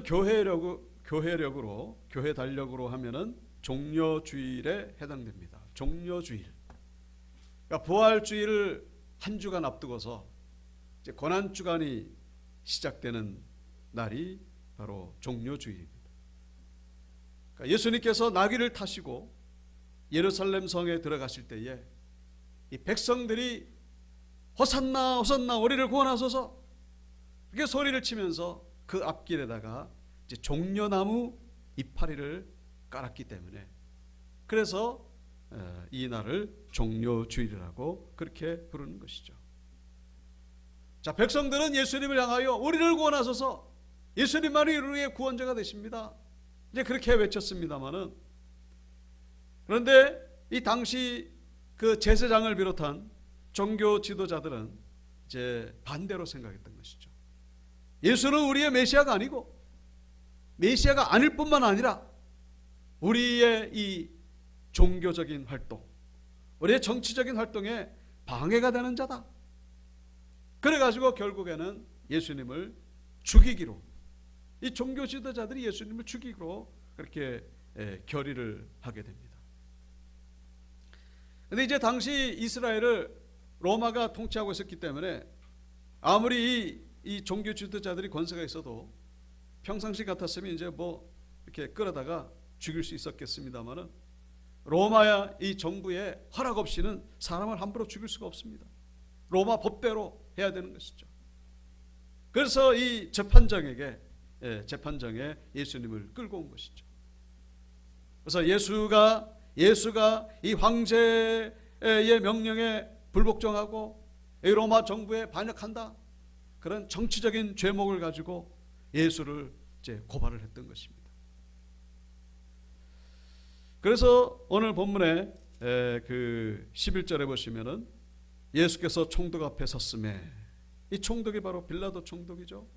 교회 달력으로 하면은 종려주일에 해당됩니다. 종려주일. 그러니까 부활주일을 한 주간 앞두고서 이제 고난주간이 시작되는 날이 바로 종려주일입니다. 그러니까 예수님께서 나귀를 타시고 예루살렘 성에 들어가실 때에 이 백성들이 호산나 호산나 우리를 구원하소서 이렇게 소리를 치면서 그 앞길에다가 이제 종려나무 이파리를 깔았기 때문에 그래서 이 날을 종려주일이라고 그렇게 부르는 것이죠. 자, 백성들은 예수님을 향하여 우리를 구원하소서, 예수님만이 우리의 구원자가 되십니다, 이제 그렇게 외쳤습니다마는, 그런데 이 당시 그 제사장을 비롯한 종교 지도자들은 이제 반대로 생각했던 것이죠. 예수는 우리의 메시아가 아니고 메시아가 아닐 뿐만 아니라 우리의 이 종교적인 활동, 우리의 정치적인 활동에 방해가 되는 자다. 그래가지고 결국에는 예수님을 죽이기로, 이 종교 지도자들이 예수님을 죽이기로 그렇게 결의를 하게 됩니다. 그런데 이제 당시 이스라엘을 로마가 통치하고 있었기 때문에 아무리 이 종교 지도자들이 권세가 있어도 평상시 같았으면 이제 뭐 이렇게 끌어다가 죽일 수 있었겠습니다만은 로마야 이 정부의 허락 없이는 사람을 함부로 죽일 수가 없습니다. 로마 법대로 해야 되는 것이죠. 그래서 이 재판장에 예수님을 끌고 온 것이죠. 그래서 예수가 이 황제의 명령에 불복종하고 이 로마 정부에 반역한다, 그런 정치적인 죄목을 가지고 예수를 이제 고발을 했던 것입니다. 그래서 오늘 본문에 그 11절에 보시면은 예수께서 총독 앞에 섰음에, 이 총독이 바로 빌라도 총독이죠.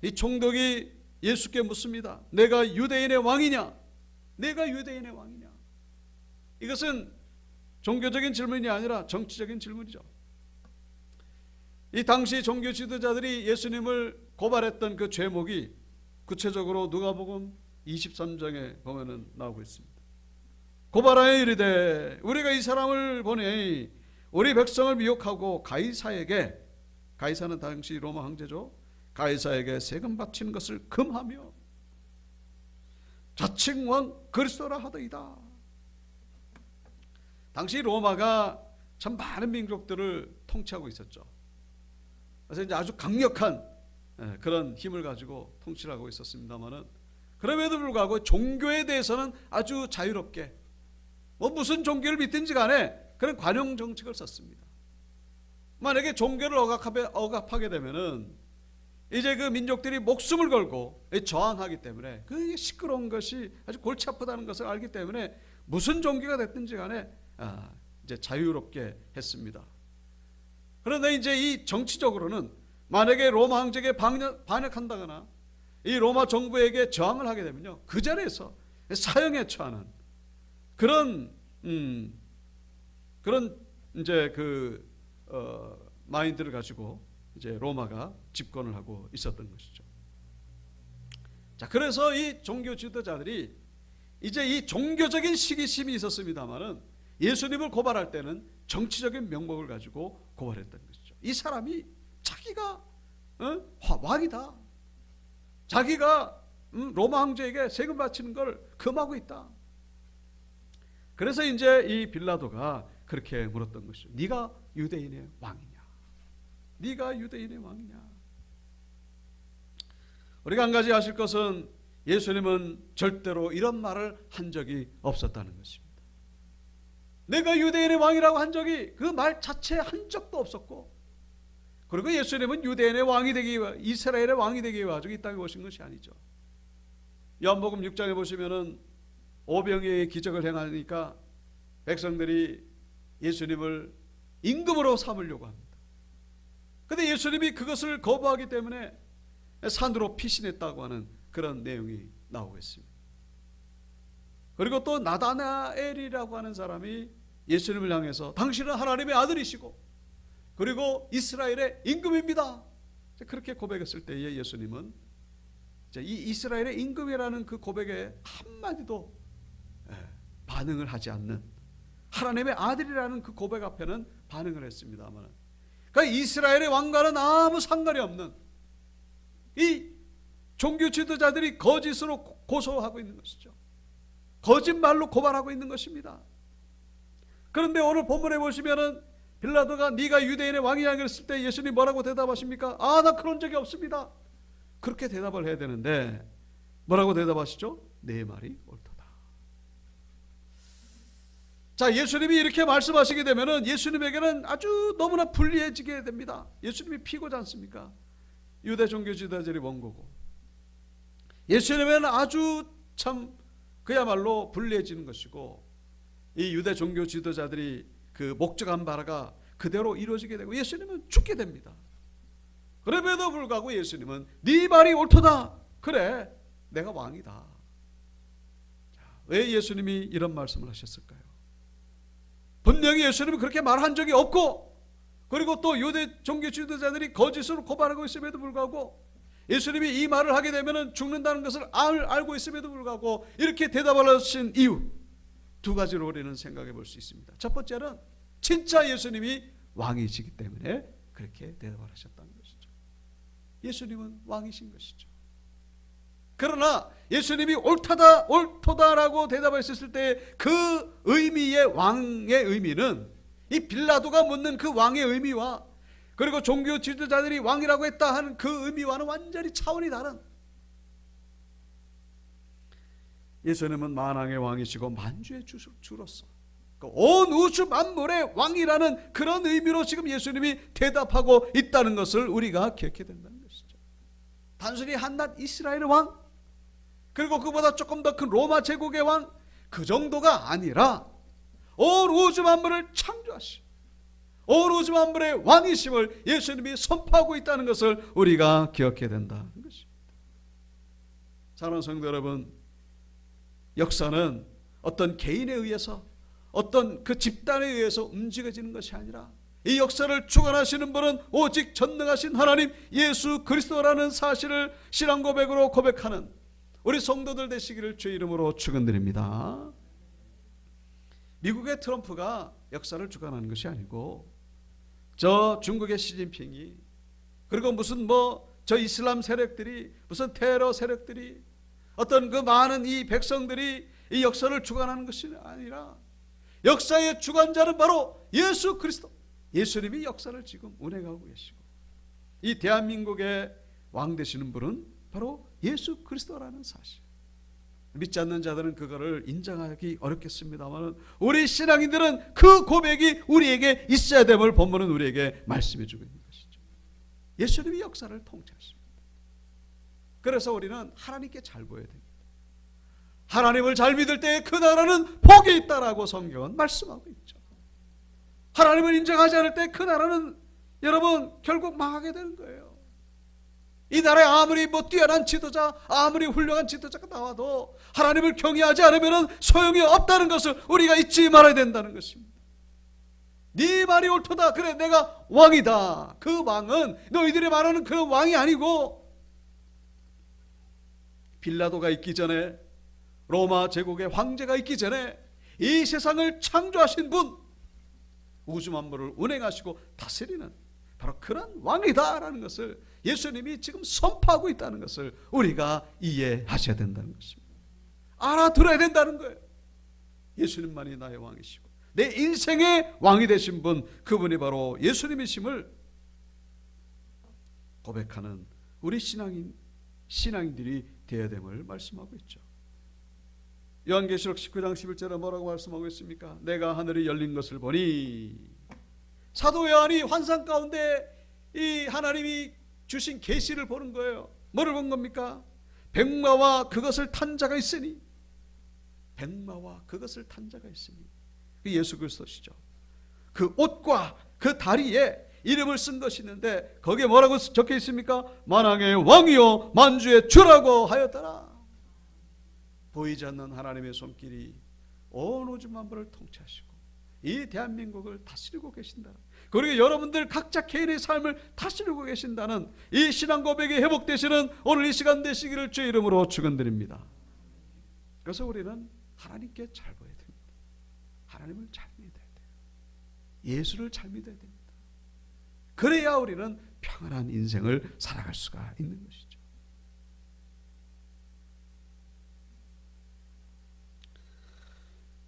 이 총독이 예수께 묻습니다. 내가 유대인의 왕이냐? 내가 유대인의 왕이냐? 이것은 종교적인 질문이 아니라 정치적인 질문이죠. 이 당시 종교 지도자들이 예수님을 고발했던 그 죄목이 구체적으로 누가복음 23장에 보면은 나오고 있습니다. 고발하여 이르되 우리가 이 사람을 보내 우리 백성을 미혹하고 가이사는 당시 로마 황제죠. 가이사에게 세금 바치는 것을 금하며 자칭 왕 그리스도라 하더이다. 당시 로마가 참 많은 민족들을 통치하고 있었죠. 그래서 이제 아주 강력한 그런 힘을 가지고 통치를 하고 있었습니다만은, 그럼에도 불구하고 종교에 대해서는 아주 자유롭게 뭐 무슨 종교를 믿든지 간에 그런 관용 정책을 썼습니다. 만약에 종교를 억압하게 되면은 이제 그 민족들이 목숨을 걸고 저항하기 때문에 그 시끄러운 것이 아주 골치 아프다는 것을 알기 때문에 무슨 종교가 됐든지 간에 이제 자유롭게 했습니다. 그런데 이제 이 정치적으로는 만약에 로마 황제에게 반역한다거나 이 로마 정부에게 저항을 하게 되면요, 그 자리에서 사형에 처하는 그런 이제 그 마인드를 가지고 이제 로마가 집권을 하고 있었던 것이죠. 자, 그래서 이 종교 지도자들이 이제 이 종교적인 시기심이 있었습니다만은 예수님을 고발할 때는 정치적인 명목을 가지고 고발했던 것이죠. 이 사람이 자기가 왕이다, 자기가 로마 황제에게 세금 바치는 걸 금하고 있다. 그래서 이제 이 빌라도가 그렇게 물었던 것이죠. 네가 유대인의 왕이냐? 네가 유대인의 왕이냐? 우리가 한 가지 아실 것은 예수님은 절대로 이런 말을 한 적이 없었다는 것입니다. 내가 유대인의 왕이라고 한 적이, 그 말 자체에 한 적도 없었고, 그리고 예수님은 유대인의 왕이 되기 위해, 이스라엘의 왕이 되기 위해 가지고 이 땅에 오신 것이 아니죠. 요한복음 6장에 보시면은 오병이어의 기적을 행하니까 백성들이 예수님을 임금으로 삼으려고 합니다. 그런데 예수님이 그것을 거부하기 때문에 산으로 피신했다고 하는 그런 내용이 나오고 있습니다. 그리고 또 나다나엘이라고 하는 사람이 예수님을 향해서 당신은 하나님의 아들이시고 그리고 이스라엘의 임금입니다, 그렇게 고백했을 때에 예수님은 이 이스라엘의 임금이라는 그 고백에 한마디도 반응을 하지 않는, 하나님의 아들이라는 그 고백 앞에는 반응을 했습니다만, 그러니까 이스라엘의 왕과는 아무 상관이 없는 이 종교 지도자들이 거짓으로 고소하고 있는 것이죠. 거짓말로 고발하고 있는 것입니다. 그런데 오늘 본문에 보시면은 빌라도가 네가 유대인의 왕이냐 그랬을 때 예수님이 뭐라고 대답하십니까? 나 그런 적이 없습니다. 그렇게 대답을 해야 되는데 뭐라고 대답하시죠? 내 말이 옳도다. 자, 예수님이 이렇게 말씀하시게 되면은 예수님에게는 아주 너무나 불리해지게 됩니다. 예수님이 피고지 않습니까? 유대 종교 지도자들이 원고고, 예수님에게는 아주 참 그야말로 불리해지는 것이고, 이 유대 종교 지도자들이 그 목적한 바가 그대로 이루어지게 되고 예수님은 죽게 됩니다. 그럼에도 불구하고 예수님은 네 말이 옳도다. 그래, 내가 왕이다. 자, 왜 예수님이 이런 말씀을 하셨을까요? 분명히 예수님은 그렇게 말한 적이 없고, 그리고 또 유대 종교 지도자들이 거짓으로 고발하고 있음에도 불구하고 예수님이 이 말을 하게 되면 죽는다는 것을 알고 있음에도 불구하고 이렇게 대답을 하신 이유, 두 가지로 우리는 생각해 볼 수 있습니다. 첫 번째는 진짜 예수님이 왕이시기 때문에 그렇게 대답을 하셨다는 것이죠. 예수님은 왕이신 것이죠. 그러나 예수님이 옳도다라고 대답하셨을 때 그 의미의 왕의 의미는 이 빌라도가 묻는 그 왕의 의미와 그리고 종교 지도자들이 왕이라고 했다 하는 그 의미와는 완전히 차원이 다른, 예수님은 만왕의 왕이시고 만주의 주로서 온 우주 만물의 왕이라는 그런 의미로 지금 예수님이 대답하고 있다는 것을 우리가 기억해야 된다는 것이죠. 단순히 한낱 이스라엘의 왕, 그리고 그보다 조금 더 큰 로마 제국의 왕, 그 정도가 아니라 온 우주 만물을 창조하신 온 우주 만물의 왕이심을 예수님이 선포하고 있다는 것을 우리가 기억해야 된다는 것입니다. 사랑하는 성도 여러분, 역사는 어떤 개인에 의해서, 어떤 그 집단에 의해서 움직여지는 것이 아니라 이 역사를 주관하시는 분은 오직 전능하신 하나님 예수 그리스도라는 사실을 신앙 고백으로 고백하는 우리 성도들 되시기를 주의 이름으로 축원드립니다. 미국의 트럼프가 역사를 주관하는 것이 아니고 저 중국의 시진핑이, 그리고 무슨 저 이슬람 세력들이, 무슨 테러 세력들이, 어떤 그 많은 이 백성들이 이 역사를 주관하는 것이 아니라 역사의 주관자는 바로 예수 그리스도, 예수님이 역사를 지금 운행하고 계시고 이 대한민국의 왕 되시는 분은 바로 예수 그리스도라는 사실, 믿지 않는 자들은 그거를 인정하기 어렵겠습니다만 우리 신앙인들은 그 고백이 우리에게 있어야 됨을 본문은 우리에게 말씀해 주고 있는 것이죠. 예수님이 역사를 통치하십니다. 그래서 우리는 하나님께 잘 보여야 됩니다. 하나님을 잘 믿을 때에 그 나라는 복이 있다라고 성경은 말씀하고 있죠. 하나님을 인정하지 않을 때 그 나라는 여러분 결국 망하게 되는 거예요. 이 나라에 아무리 뛰어난 지도자, 아무리 훌륭한 지도자가 나와도 하나님을 경외하지 않으면 소용이 없다는 것을 우리가 잊지 말아야 된다는 것입니다. 네 말이 옳도다. 그래, 내가 왕이다. 그 왕은 너희들이 말하는 그 왕이 아니고 빌라도가 있기 전에, 로마 제국의 황제가 있기 전에 이 세상을 창조하신 분, 우주 만물을 운행하시고 다스리는 바로 그런 왕이다라는 것을 예수님이 지금 선포하고 있다는 것을 우리가 이해하셔야 된다는 것입니다. 알아들어야 된다는 거예요. 예수님만이 나의 왕이시고 내 인생의 왕이 되신 분, 그분이 바로 예수님이심을 고백하는 우리 신앙인들이 되어야 됨을 말씀하고 있죠. 요한계시록 19장 11절에 뭐라고 말씀하고 있습니까? 내가 하늘이 열린 것을 보니, 사도 요한이 환상 가운데 이 하나님이 주신 계시를 보는 거예요. 뭐를 본 겁니까? 백마와 그것을 탄 자가 있으니, 백마와 그것을 탄 자가 있으니, 그 예수 그리스도시죠. 그 옷과 그 다리에 이름을 쓴 것이 있는데 거기에 뭐라고 적혀 있습니까? 만왕의 왕이요 만주의 주라고 하였더라. 보이지 않는 하나님의 손길이 온 우주 만물을 통치하시고 이 대한민국을 다스리고 계신다. 그리고 여러분들 각자 개인의 삶을 다스리고 계신다는 이 신앙 고백이 회복되시는 오늘 이 시간 되시기를 주의 이름으로 축원드립니다. 그래서 우리는 하나님께 잘 보여야 됩니다. 하나님을 잘 믿어야 돼요. 예수를 잘 믿어야 됩니다. 그래야 우리는 평안한 인생을 살아갈 수가 있는 것이죠.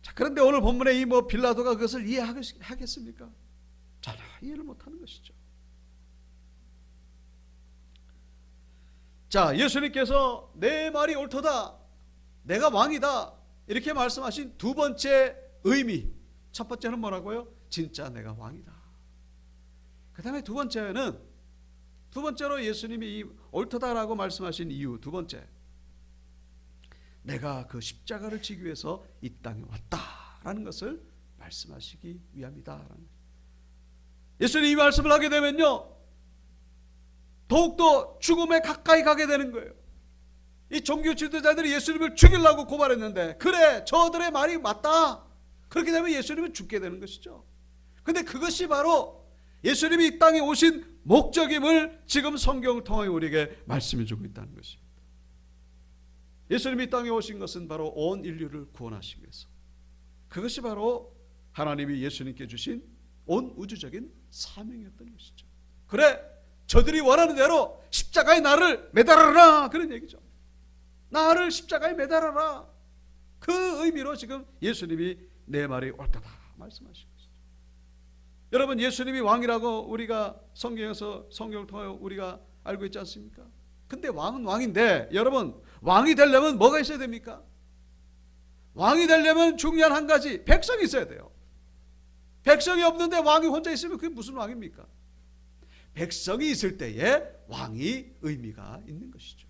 자, 그런데 오늘 본문에 이 빌라도가 그것을 이해하겠습니까? 전혀 이해를 못하는 것이죠. 자, 예수님께서 내 말이 옳도다, 내가 왕이다, 이렇게 말씀하신 두 번째 의미, 첫 번째는 뭐라고요? 진짜 내가 왕이다. 그 다음에 두 번째로 예수님이 이 옳다라고 말씀하신 이유, 두 번째, 내가 그 십자가를 지기 위해서 이 땅에 왔다라는 것을 말씀하시기 위함이다. 예수님이 이 말씀을 하게 되면요, 더욱더 죽음에 가까이 가게 되는 거예요. 이 종교 지도자들이 예수님을 죽이려고 고발했는데, 그래, 저들의 말이 맞다, 그렇게 되면 예수님은 죽게 되는 것이죠. 근데 그것이 바로 예수님이 이 땅에 오신 목적임을 지금 성경을 통해 우리에게 말씀해 주고 있다는 것입니다. 예수님이 이 땅에 오신 것은 바로 온 인류를 구원하시기 위해서, 그것이 바로 하나님이 예수님께 주신 온 우주적인 사명이었던 것이죠. 그래, 저들이 원하는 대로 십자가에 나를 매달아라, 그런 얘기죠. 나를 십자가에 매달아라, 그 의미로 지금 예수님이 내 말이 옳다다 말씀하신 것이죠. 여러분, 예수님이 왕이라고 우리가 성경을 통해 우리가 알고 있지 않습니까? 근데 왕은 왕인데, 여러분, 왕이 되려면 뭐가 있어야 됩니까? 왕이 되려면 중요한 한 가지, 백성이 있어야 돼요. 백성이 없는데 왕이 혼자 있으면 그게 무슨 왕입니까? 백성이 있을 때에 왕이 의미가 있는 것이죠.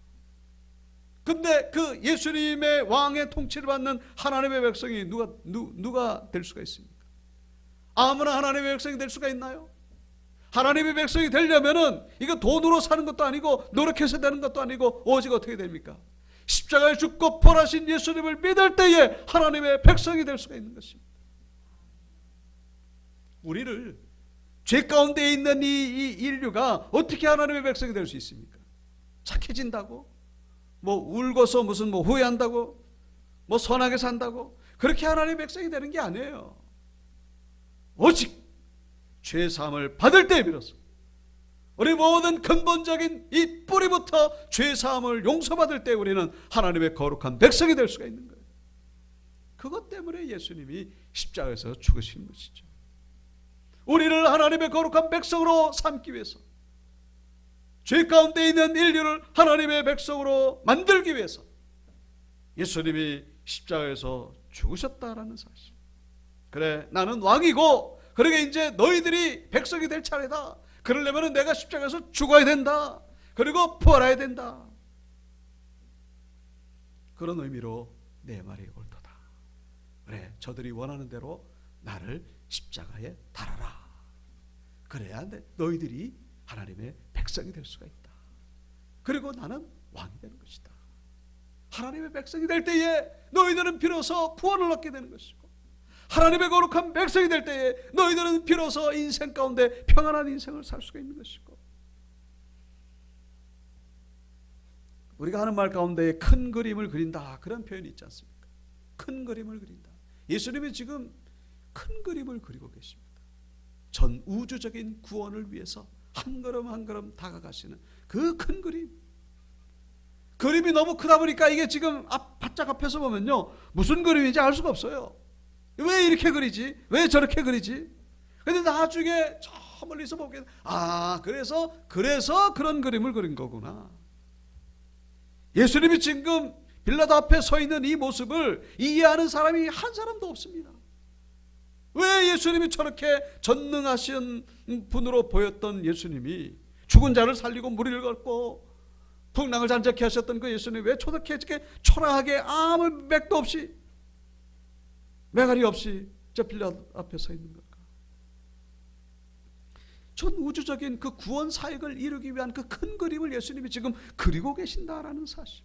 근데 그 예수님의 왕의 통치를 받는 하나님의 백성이 누가 될 수가 있습니까? 아무나 하나님의 백성이 될 수가 있나요? 하나님의 백성이 되려면은 이거 돈으로 사는 것도 아니고 노력해서 되는 것도 아니고, 오직 어떻게 됩니까? 십자가에 죽고 부활하신 예수님을 믿을 때에 하나님의 백성이 될 수가 있는 것입니다. 우리를 죄 가운데 있는 이 인류가 어떻게 하나님의 백성이 될 수 있습니까? 착해진다고? 울고서 무슨 후회한다고? 선하게 산다고? 그렇게 하나님의 백성이 되는 게 아니에요. 오직 죄 사함을 받을 때에 비로소, 우리 모든 근본적인 이 뿌리부터 죄 사함을 용서받을 때 우리는 하나님의 거룩한 백성이 될 수가 있는 거예요. 그것 때문에 예수님이 십자가에서 죽으신 것이죠. 우리를 하나님의 거룩한 백성으로 삼기 위해서, 죄 가운데 있는 인류를 하나님의 백성으로 만들기 위해서 예수님이 십자가에서 죽으셨다라는 사실. 그래, 나는 왕이고, 그러게 이제 너희들이 백성이 될 차례다. 그러려면 내가 십자가에서 죽어야 된다. 그리고 부활해야 된다. 그런 의미로 내 말이 옳도다. 그래, 저들이 원하는 대로 나를 십자가에 달아라. 그래야 너희들이 하나님의 백성이 될 수가 있다. 그리고 나는 왕이 되는 것이다. 하나님의 백성이 될 때에 너희들은 비로소 구원을 얻게 되는 것이고, 하나님의 거룩한 백성이 될 때에 너희들은 비로소 인생 가운데 평안한 인생을 살 수가 있는 것이고, 우리가 하는 말 가운데 큰 그림을 그린다, 그런 표현이 있지 않습니까? 큰 그림을 그린다. 예수님이 지금 큰 그림을 그리고 계십니다. 전 우주적인 구원을 위해서 한 걸음 한 걸음 다가가시는 그 큰 그림. 그림이 너무 크다 보니까 이게 지금 바짝 앞에서 보면요, 무슨 그림인지 알 수가 없어요. 왜 이렇게 그리지? 왜 저렇게 그리지? 근데 나중에 저 멀리서 보게, 그래서 그런 그림을 그린 거구나. 예수님이 지금 빌라도 앞에 서 있는 이 모습을 이해하는 사람이 한 사람도 없습니다. 왜 예수님이 저렇게 전능하신 분으로 보였던 예수님이, 죽은 자를 살리고 무리를 걷고 풍랑을 잔잔케 하셨던 그 예수님이 왜 저렇게 초라하게 아무 맥도 없이, 매갈이 없이 저 빌라도 앞에 서 있는 걸까? 전 우주적인 그 구원 사역을 이루기 위한 그 큰 그림을 예수님이 지금 그리고 계신다라는 사실.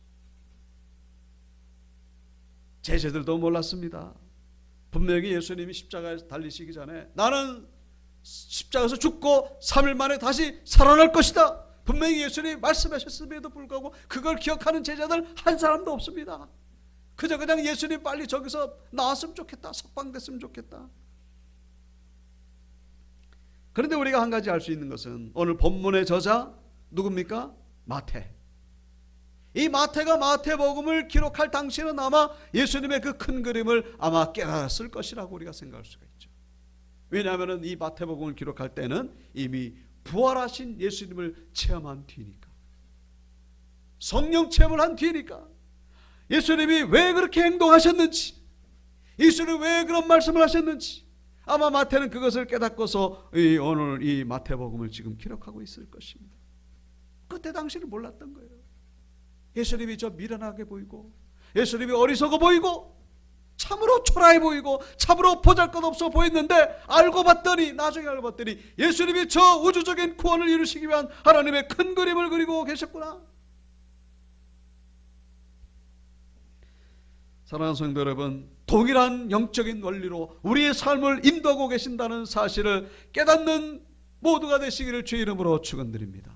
제자들도 몰랐습니다. 분명히 예수님이 십자가에 달리시기 전에 나는 십자가에서 죽고 3일 만에 다시 살아날 것이다. 분명히 예수님이 말씀하셨음에도 불구하고 그걸 기억하는 제자들 한 사람도 없습니다. 그저 그냥 예수님 빨리 저기서 나왔으면 좋겠다, 석방됐으면 좋겠다. 그런데 우리가 한 가지 알 수 있는 것은 오늘 본문의 저자 누굽니까? 마태. 이 마태가 마태복음을 기록할 당시에는 아마 예수님의 그 큰 그림을 아마 깨달았을 것이라고 우리가 생각할 수가 있죠. 왜냐하면 이 마태복음을 기록할 때는 이미 부활하신 예수님을 체험한 뒤니까, 성령 체험을 한 뒤니까, 예수님이 왜 그렇게 행동하셨는지, 예수님이 왜 그런 말씀을 하셨는지 아마 마태는 그것을 깨닫고서 오늘 이 마태복음을 지금 기록하고 있을 것입니다. 그때 당시는 몰랐던 거예요. 예수님이 저 미련하게 보이고, 예수님이 어리석어 보이고, 참으로 초라해 보이고, 참으로 보잘것없어 보였는데 나중에 알고 봤더니 예수님이 저 우주적인 구원을 이루시기 위한 하나님의 큰 그림을 그리고 계셨구나. 사랑하는 성도 여러분, 동일한 영적인 원리로 우리의 삶을 인도하고 계신다는 사실을 깨닫는 모두가 되시기를 주의 이름으로 축원드립니다.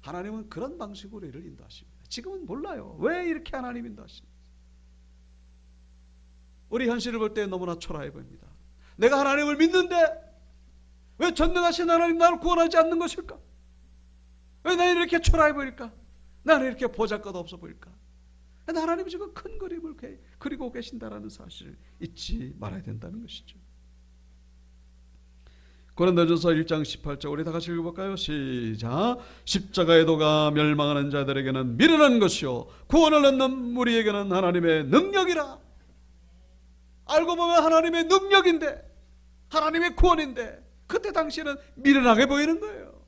하나님은 그런 방식으로 우리를 인도하십니다. 지금은 몰라요. 왜 이렇게 하나님 인도하십니까? 우리 현실을 볼 때 너무나 초라해 보입니다. 내가 하나님을 믿는데 왜 전능하신 하나님 나를 구원하지 않는 것일까? 왜 나는 이렇게 초라해 보일까? 나는 이렇게 보잘것없어 보일까? 근데 하나님이 지금 큰 그림을 그리고 계신다라는 사실을 잊지 말아야 된다는 것이죠. 고린도전서 1장 18절 우리 다 같이 읽어볼까요? 시작. 십자가의 도가 멸망하는 자들에게는 미련한 것이요 구원을 얻는 우리에게는 하나님의 능력이라. 알고 보면 하나님의 능력인데, 하나님의 구원인데 그때 당시에는 미련하게 보이는 거예요.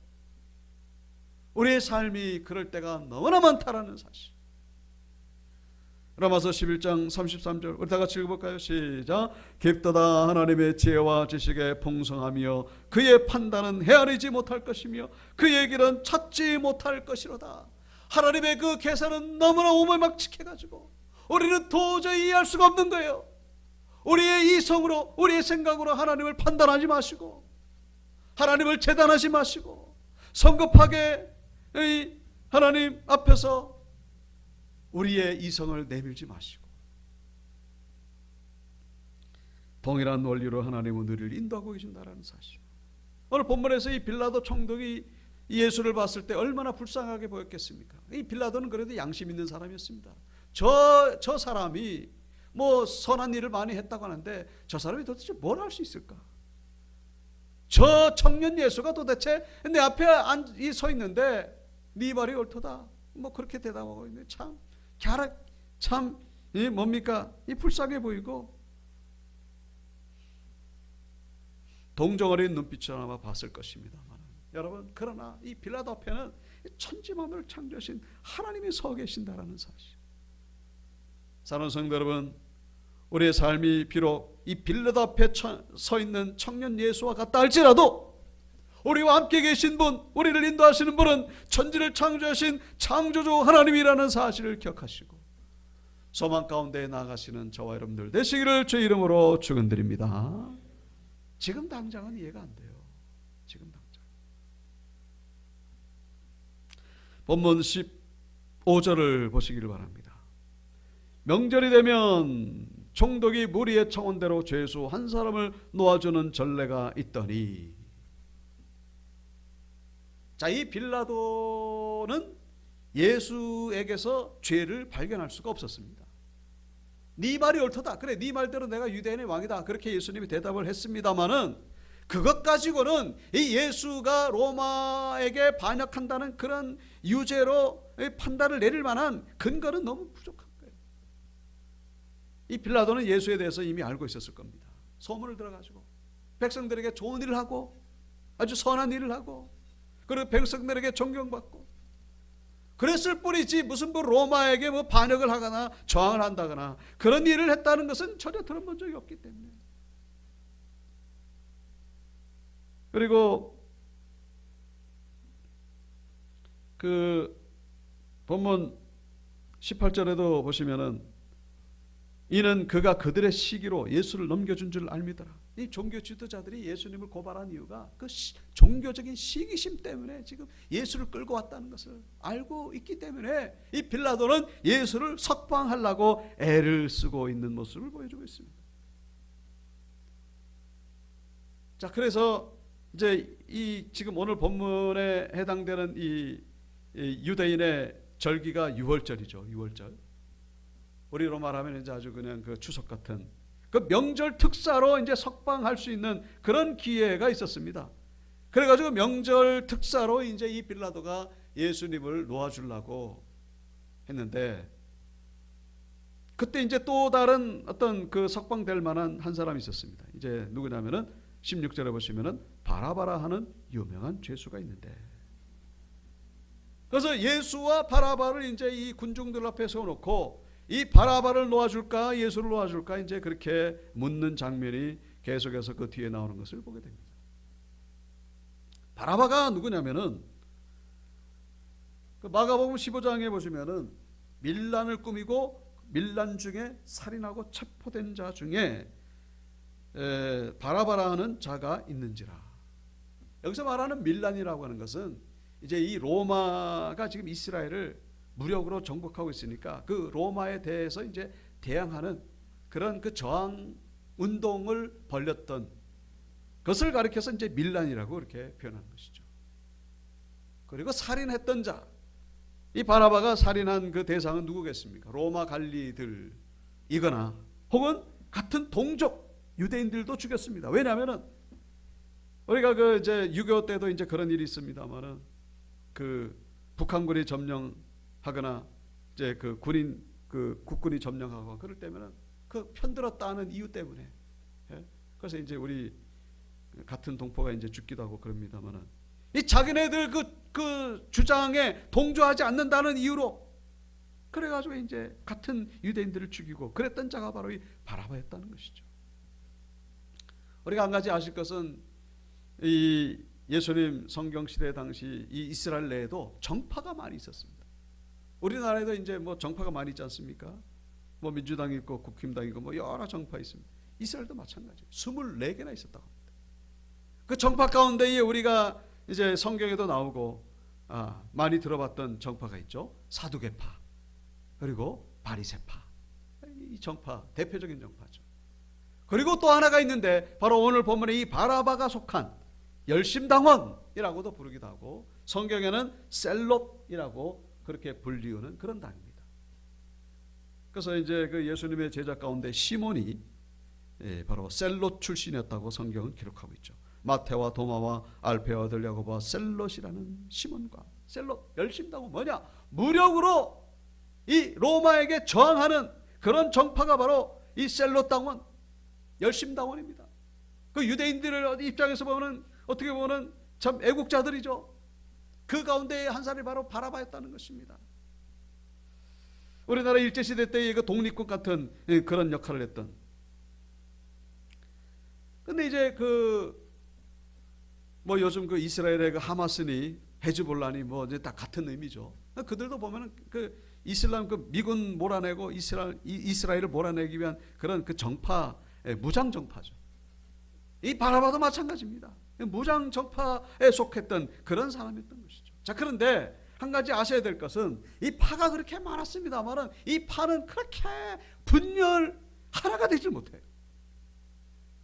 우리의 삶이 그럴 때가 너무나 많다라는 사실. 로마서 11장 33절 우리 다 같이 읽어볼까요? 시작. 깊도다 하나님의 지혜와 지식의 풍성하며 그의 판단은 헤아리지 못할 것이며 그의 길은 찾지 못할 것이로다. 하나님의 그 계산은 너무나 오물막직해가지고 우리는 도저히 이해할 수가 없는 거예요. 우리의 이성으로, 우리의 생각으로 하나님을 판단하지 마시고, 하나님을 재단하지 마시고, 성급하게 하나님 앞에서 우리의 이성을 내밀지 마시고, 동일한 원리로 하나님은 우리를 인도하고 계신다는 사실. 오늘 본문에서 이 빌라도 총독이 예수를 봤을 때 얼마나 불쌍하게 보였겠습니까? 이 빌라도는 그래도 양심 있는 사람이었습니다. 저 사람이 뭐 선한 일을 많이 했다고 하는데 저 사람이 도대체 뭘 할 수 있을까? 저 청년 예수가 도대체 내 앞에 서 있는데 네 말이 옳도다 뭐 그렇게 대답하고 있는데 참 뭡니까? 이 불쌍해 보이고 동정어린 눈빛으로 아마 봤을 것입니다만, 여러분, 그러나 이 빌라도 앞에는 천지만물을 창조하신 하나님이 서 계신다라는 사실. 사랑하는 성도 여러분, 우리의 삶이 비록 이 빌라도 앞에 서 있는 청년 예수와 같다 할지라도 우리와 함께 계신 분, 우리를 인도하시는 분은 천지를 창조하신 창조주 하나님이라는 사실을 기억하시고 소망 가운데 나아가시는 저와 여러분들 되시기를 주의 이름으로 축원드립니다. 지금 당장은 이해가 안 돼요. 지금 당장. 본문 15절을 보시기를 바랍니다. 명절이 되면 총독이 무리의 청원대로 죄수 한 사람을 놓아주는 전례가 있더니, 자, 이 빌라도는 예수에게서 죄를 발견할 수가 없었습니다. 네 말이 옳다. 그래, 네 말대로 내가 유대인의 왕이다. 그렇게 예수님이 대답을 했습니다마는 그것 가지고는 이 예수가 로마에게 반역한다는 그런 유죄로 판단을 내릴 만한 근거는 너무 부족한 거예요. 이 빌라도는 예수에 대해서 이미 알고 있었을 겁니다. 소문을 들어가지고 백성들에게 좋은 일을 하고 아주 선한 일을 하고 그리고 백성들에게 존경받고 그랬을 뿐이지 무슨 뭐 로마에게 뭐 반역을 하거나 저항을 한다거나 그런 일을 했다는 것은 전혀 들어본 적이 없기 때문에. 그리고 그 본문 18절에도 보시면은 이는 그가 그들의 시기로 예수를 넘겨준 줄 알미더라. 이 종교 지도자들이 예수님을 고발한 이유가 그 종교적인 시기심 때문에 지금 예수를 끌고 왔다는 것을 알고 있기 때문에 이 빌라도는 예수를 석방하려고 애를 쓰고 있는 모습을 보여주고 있습니다. 자, 그래서 이제 이 지금 오늘 본문에 해당되는 이 유대인의 절기가 유월절이죠. 유월절. 우리로 말하면 이제 아주 그냥 그 추석 같은 그 명절 특사로 이제 석방할 수 있는 그런 기회가 있었습니다. 그래가지고 명절 특사로 이제 이 빌라도가 예수님을 놓아주려고 했는데, 그때 이제 또 다른 어떤 그 석방될 만한 한 사람이 있었습니다. 이제 누구냐면은 16절에 보시면은 바라바라 하는 유명한 죄수가 있는데, 그래서 예수와 바라바를 이제 이 군중들 앞에 세워놓고 이 바라바를 놓아줄까 예수를 놓아줄까 이제 그렇게 묻는 장면이 계속해서 그 뒤에 나오는 것을 보게 됩니다. 바라바가 누구냐면은 그 마가복음 15장에 보시면은 밀란을 꾸미고 밀란 중에 살인하고 체포된 자 중에 바라바라 하는 자가 있는지라. 여기서 말하는 밀란이라고 하는 것은 이제 이 로마가 지금 이스라엘을 무력으로 정복하고 있으니까 그 로마에 대해서 이제 대항하는 그런 그 저항 운동을 벌였던 것을 가리켜서 이제 밀란이라고 이렇게 표현하는 것이죠. 그리고 살인했던 자, 이 바라바가 살인한 그 대상은 누구겠습니까? 로마 관리들이거나 혹은 같은 동족 유대인들도 죽였습니다. 왜냐하면은 우리가 그 이제 6.25 때도 이제 그런 일이 있습니다만은 그 북한군이 점령하거나 이제 그 군인 그 국군이 점령하고 그럴 때면은 그 편들었다는 이유 때문에, 예? 그래서 이제 우리 같은 동포가 이제 죽기도 하고 그럽니다만은 이 자기네들 그 주장에 동조하지 않는다는 이유로 그래가지고 이제 같은 유대인들을 죽이고 그랬던 자가 바로 이 바라바였다는 것이죠. 우리가 한 가지 아실 것은 이 예수님 성경 시대 당시 이 이스라엘 내에도 정파가 많이 있었습니다. 우리나라에도 이제 뭐 정파가 많이 있지 않습니까? 뭐 민주당이 있고 국힘당이 있고 뭐 여러 정파 있습니다. 이스라엘도 마찬가지예요. 24개나 있었다고 합니다. 그 정파 가운데에 우리가 이제 성경에도 나오고 많이 들어봤던 정파가 있죠. 사두개파 그리고 바리새파. 이 정파 대표적인 정파죠. 그리고 또 하나가 있는데 바로 오늘 본문에 이 바라바가 속한 열심당원이라고도 부르기도 하고 성경에는 셀롯이라고 그렇게 불리우는 그런 당입니다. 그래서 이제 그 예수님의 제자 가운데 시몬이 바로 셀롯 출신이었다고 성경은 기록하고 있죠. 마태와 도마와 알페와 아들 야고보와 셀롯이라는 시몬과 셀롯 열심당원 뭐냐? 무력으로 이 로마에게 저항하는 그런 정파가 바로 이 셀롯 당원 열심당원입니다. 그 유대인들의 입장에서 보면 어떻게 보면 참 애국자들이죠. 그 가운데 한 사람이 바로 바라바였다는 것입니다. 우리나라 일제시대 때의 그 독립국 같은 그런 역할을 했던. 근데 이제 뭐 요즘 그 이스라엘의 그 하마스니 헤즈볼라니 뭐 이제 다 같은 의미죠. 그들도 보면은 그 이슬람 그 미군 몰아내고 이스라엘을 몰아내기 위한 그런 그 정파, 무장 정파죠. 이 바라바도 마찬가지입니다. 무장 정파에 속했던 그런 사람이었던 것이죠. 자, 그런데 한 가지 아셔야 될 것은 이 파가 그렇게 많았습니다만은 이 파는 그렇게 분열 하나가 되지 못해요.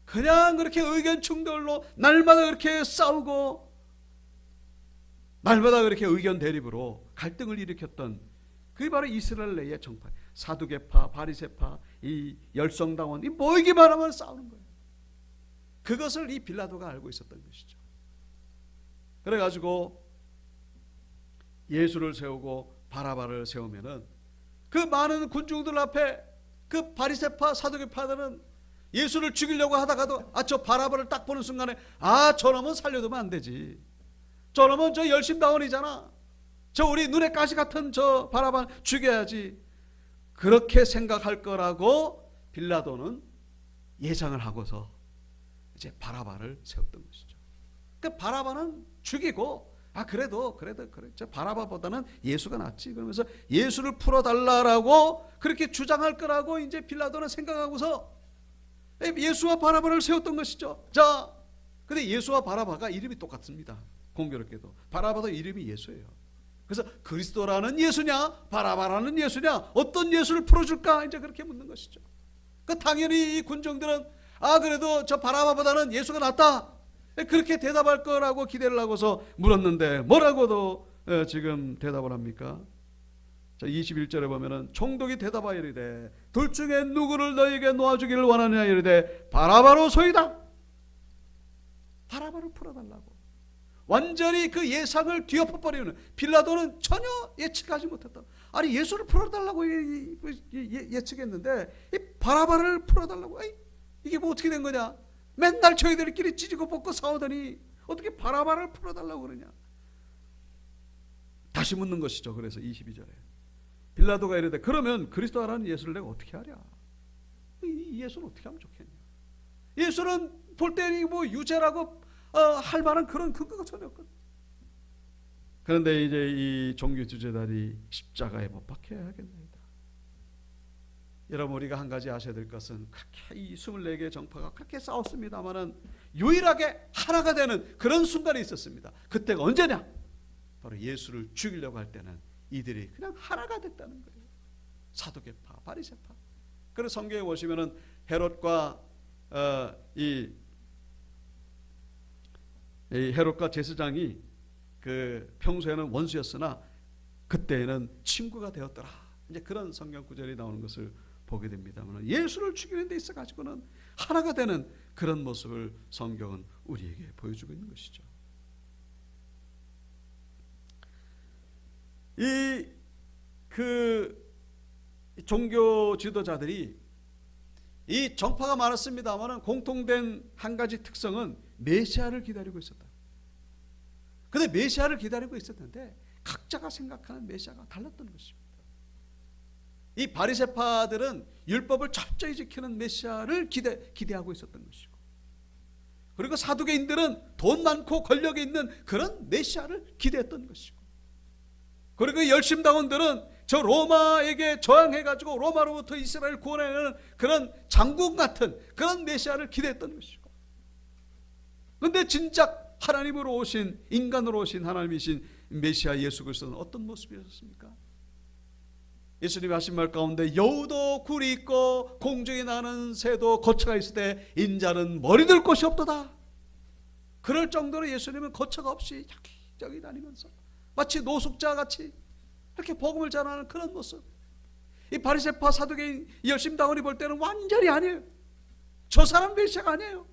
그냥 그렇게 의견 충돌로 날마다 그렇게 싸우고 날마다 그렇게 의견 대립으로 갈등을 일으켰던 그게 바로 이스라엘 내의 정파, 사두개파, 바리새파, 이 열성당원, 이 모이기만 하면 싸우는 거예요. 그것을 이 빌라도가 알고 있었던 것이죠. 그래가지고 예수를 세우고 바라바를 세우면은 그 많은 군중들 앞에 그 바리새파, 사두개파들은 예수를 죽이려고 하다가도 저 바라바를 딱 보는 순간에 저놈은 살려두면 안 되지. 저놈은 저 열심당원이잖아. 저 우리 눈에 가시 같은 저 바라바 죽여야지. 그렇게 생각할 거라고 빌라도는 예상을 하고서 이제 바라바를 세웠던 것이죠. 그 바라바는 죽이고 그래도 그래. 저 바라바보다는 예수가 낫지. 그러면서 예수를 풀어달라라고 그렇게 주장할 거라고 이제 빌라도는 생각하고서 예수와 바라바를 세웠던 것이죠. 자, 근데 예수와 바라바가 이름이 똑같습니다. 공교롭게도 바라바도 이름이 예수예요. 그래서 그리스도라는 예수냐, 바라바라는 예수냐, 어떤 예수를 풀어줄까 이제 그렇게 묻는 것이죠. 당연히 이 군정들은 그래도 저 바라바보다는 예수가 낫다, 그렇게 대답할 거라고 기대를 하고서 물었는데 뭐라고도 지금 대답을 합니까? 자, 21절에 보면은 총독이 대답하여 이르되 둘 중에 누구를 너에게 놓아주기를 원하느냐 이르되 바라바로소이다. 바라바를 풀어달라고 완전히 그 예상을 뒤엎어버리는, 빌라도는 전혀 예측하지 못했다. 아니 예수를 풀어달라고 예측했는데 이 바라바를 풀어달라고, 이게 뭐 어떻게 된 거냐? 맨날 저희들끼리 찢고 벗고 싸우더니 어떻게 바라바를 풀어달라고 그러냐? 다시 묻는 것이죠. 그래서 22절에 빌라도가 이르되 그러면 그리스도라는 예수를 내가 어떻게 하랴? 이 예수는 어떻게 하면 좋겠냐? 예수는 볼 때는 뭐 유죄라고 할 만한 그런 근거가 전혀 없거든. 그런데 이제 이 종교 주제단이 십자가에 못 박혀야 하겠나이다. 여러분, 우리가 한 가지 아셔야 될 것은 그렇게 이 24개의 정파가 그렇게 싸웠습니다마는 유일하게 하나가 되는 그런 순간이 있었습니다. 그때가 언제냐? 바로 예수를 죽이려고 할 때는 이들이 그냥 하나가 됐다는 거예요. 사두개파, 바리새파. 그래서 성경에 보시면은 헤롯과 이 헤롯과 제사장이 그 평소에는 원수였으나 그때에는 친구가 되었더라. 이제 그런 성경 구절이 나오는 것을 보게 됩니다만, 예수를 죽이는 데 있어 가지고는 하나가 되는 그런 모습을 성경은 우리에게 보여주고 있는 것이죠. 그 종교 지도자들이 이 정파가 많았습니다만 공통된 한 가지 특성은 메시아를 기다리고 있었다. 그런데 메시아를 기다리고 있었는데 각자가 생각하는 메시아가 달랐던 것입니다. 이 바리새파들은 율법을 철저히 지키는 메시아를 기대하고 있었던 것이고, 그리고 사두개인들은 돈 많고 권력이 있는 그런 메시아를 기대했던 것이고, 그리고 열심당원들은 저 로마에게 저항해가지고 로마로부터 이스라엘 구원하는 그런 장군 같은 그런 메시아를 기대했던 것이고, 그런데 진작 하나님으로 오신, 인간으로 오신 하나님이신 메시아 예수 그리스도는 어떤 모습이었습니까? 예수님이 하신 말 가운데 여우도 굴이 있고 공중에 나는 새도 거처가 있을 때 인자는 머리 들 곳이 없도다. 그럴 정도로 예수님은 거처가 없이 여기저기 다니면서 마치 노숙자 같이 이렇게 복음을 전하는 그런 모습. 이 바리새파 사두개인 열심당원이 볼 때는 완전히 아니에요. 저 사람 메시아가 아니에요.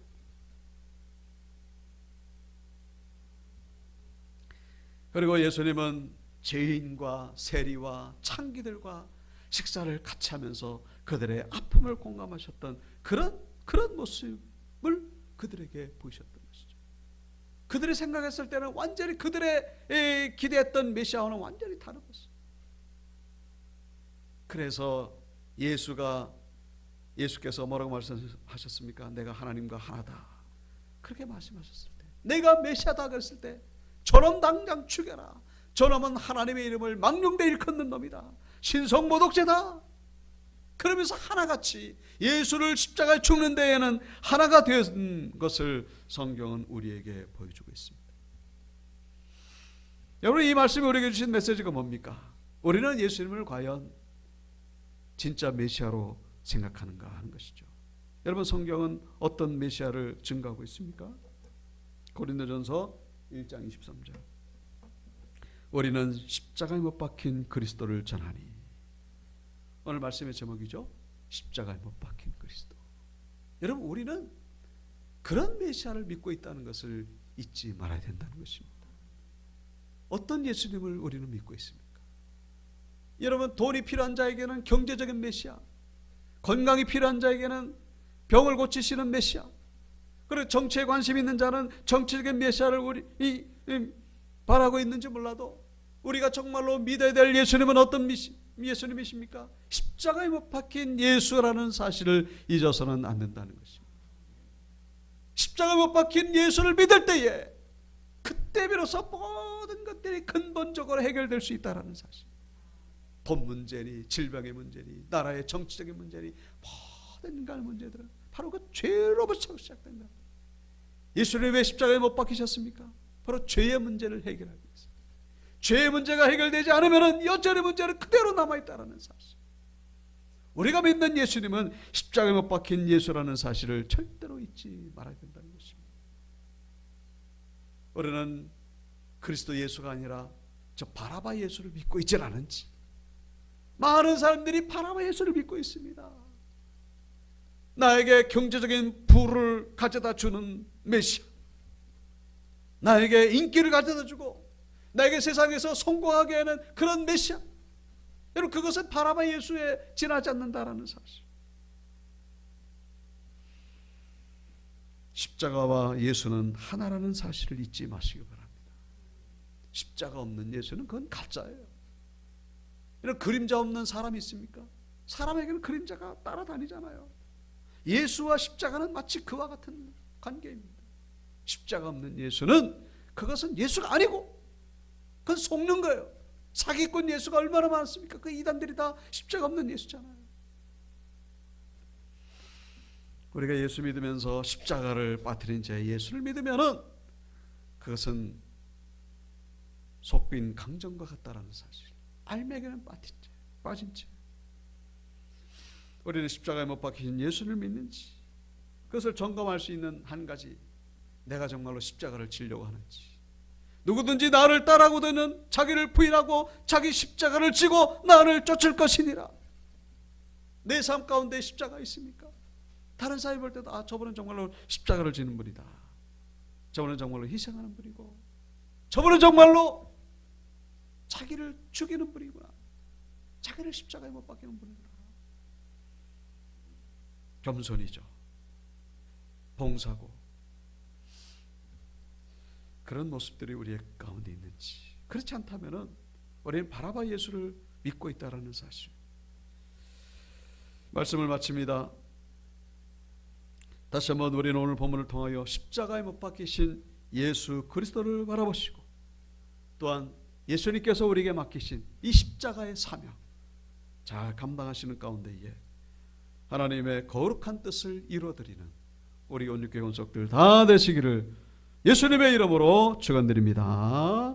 그리고 예수님은 죄인과 세리와 창기들과 식사를 같이 하면서 그들의 아픔을 공감하셨던 그런 모습을 그들에게 보이셨던 것이죠. 그들이 생각했을 때는 완전히 그들의 기대했던 메시아와는 완전히 다른 모습. 그래서 예수께서 뭐라고 말씀하셨습니까? 내가 하나님과 하나다. 그렇게 말씀하셨을 때, 내가 메시아다 그랬을 때 저놈 당장 죽여라. 저놈은 하나님의 이름을 망령되이 일컫는 놈이다. 신성모독죄다. 그러면서 하나같이 예수를 십자가에 죽는 데에는 하나가 된 것을 성경은 우리에게 보여주고 있습니다. 여러분, 이 말씀이 우리에게 주신 메시지가 뭡니까? 우리는 예수님을 과연 진짜 메시아로 생각하는가 하는 것이죠. 여러분, 성경은 어떤 메시아를 증거하고 있습니까? 고린도전서 1장 23절. 우리는 십자가에 못 박힌 그리스도를 전하니. 오늘 말씀의 제목이죠. 십자가에 못 박힌 그리스도. 여러분, 우리는 그런 메시아를 믿고 있다는 것을 잊지 말아야 된다는 것입니다. 어떤 예수님을 우리는 믿고 있습니까? 여러분, 돈이 필요한 자에게는 경제적인 메시아, 건강이 필요한 자에게는 병을 고치시는 메시아, 그리고 정치에 관심 있는 자는 정치적인 메시아를 우리 바라고 있는지 몰라도 우리가 정말로 믿어야 될 예수님은 어떤 예수님이십니까? 십자가에 못 박힌 예수라는 사실을 잊어서는 안 된다는 것입니다. 십자가에 못 박힌 예수를 믿을 때에 그때 비로소 모든 문제들이 근본적으로 해결될 수 있다는 사실. 돈 문제니 질병의 문제니 나라의 정치적인 문제니 모든 인간의 문제들은 바로 그 죄로부터 시작된다. 예수님이 왜 십자가에 못 박히셨습니까? 바로 죄의 문제를 해결하기 위해서. 죄의 문제가 해결되지 않으면 여전히 문제는 그대로 남아있다는 사실. 우리가 믿는 예수님은 십자가에 못 박힌 예수라는 사실을 절대로 잊지 말아야 된다는 것입니다. 우리는 그리스도 예수가 아니라 저 바라바 예수를 믿고 있지 않은지, 많은 사람들이 바라바 예수를 믿고 있습니다. 나에게 경제적인 부를 가져다 주는 메시아, 나에게 인기를 가져다 주고 나에게 세상에서 성공하게 하는 그런 메시아, 여러분 그것은 바라바 예수에 지나지 않는다라는 사실. 십자가와 예수는 하나라는 사실을 잊지 마시기 바랍니다. 십자가 없는 예수는 그건 가짜예요. 이런 그림자 없는 사람이 있습니까? 사람에게는 그림자가 따라다니잖아요. 예수와 십자가는 마치 그와 같은 관계입니다. 십자가 없는 예수는 그것은 예수가 아니고 그건 속는 거예요. 사기꾼 예수가 얼마나 많습니까? 그 이단들이 다 십자가 없는 예수잖아요. 우리가 예수 믿으면서 십자가를 빠뜨린 채 예수를 믿으면은 그것은 속빈 강정과 같다라는 사실. 알맹이는 빠진 채 우리는 십자가에 못 박히신 예수를 믿는지, 그것을 점검할 수 있는 한 가지, 내가 정말로 십자가를 지려고 하는지. 누구든지 나를 따라오거든 자기를 부인하고 자기 십자가를 지고 나를 쫓을 것이니라. 내 삶 가운데 십자가 있습니까? 다른 사람이 볼 때도 저분은 정말로 십자가를 지는 분이다, 저분은 정말로 희생하는 분이고, 저분은 정말로 자기를 죽이는 분이구나, 자기를 십자가에 못 박히는 분이구나. 겸손이죠. 봉사고, 그런 모습들이 우리의 가운데 있는지. 그렇지 않다면 우리는 바라바 예수를 믿고 있다는 사실. 말씀을 마칩니다. 다시 한번 우리는 오늘 본문을 통하여 십자가에 못 박히신 예수 그리스도를 바라보시고, 또한 예수님께서 우리에게 맡기신 이 십자가의 사명 잘 감당하시는 가운데에 하나님의 거룩한 뜻을 이루어드리는 우리 온유교회 권속들 다 되시기를 예수님의 이름으로 축원드립니다.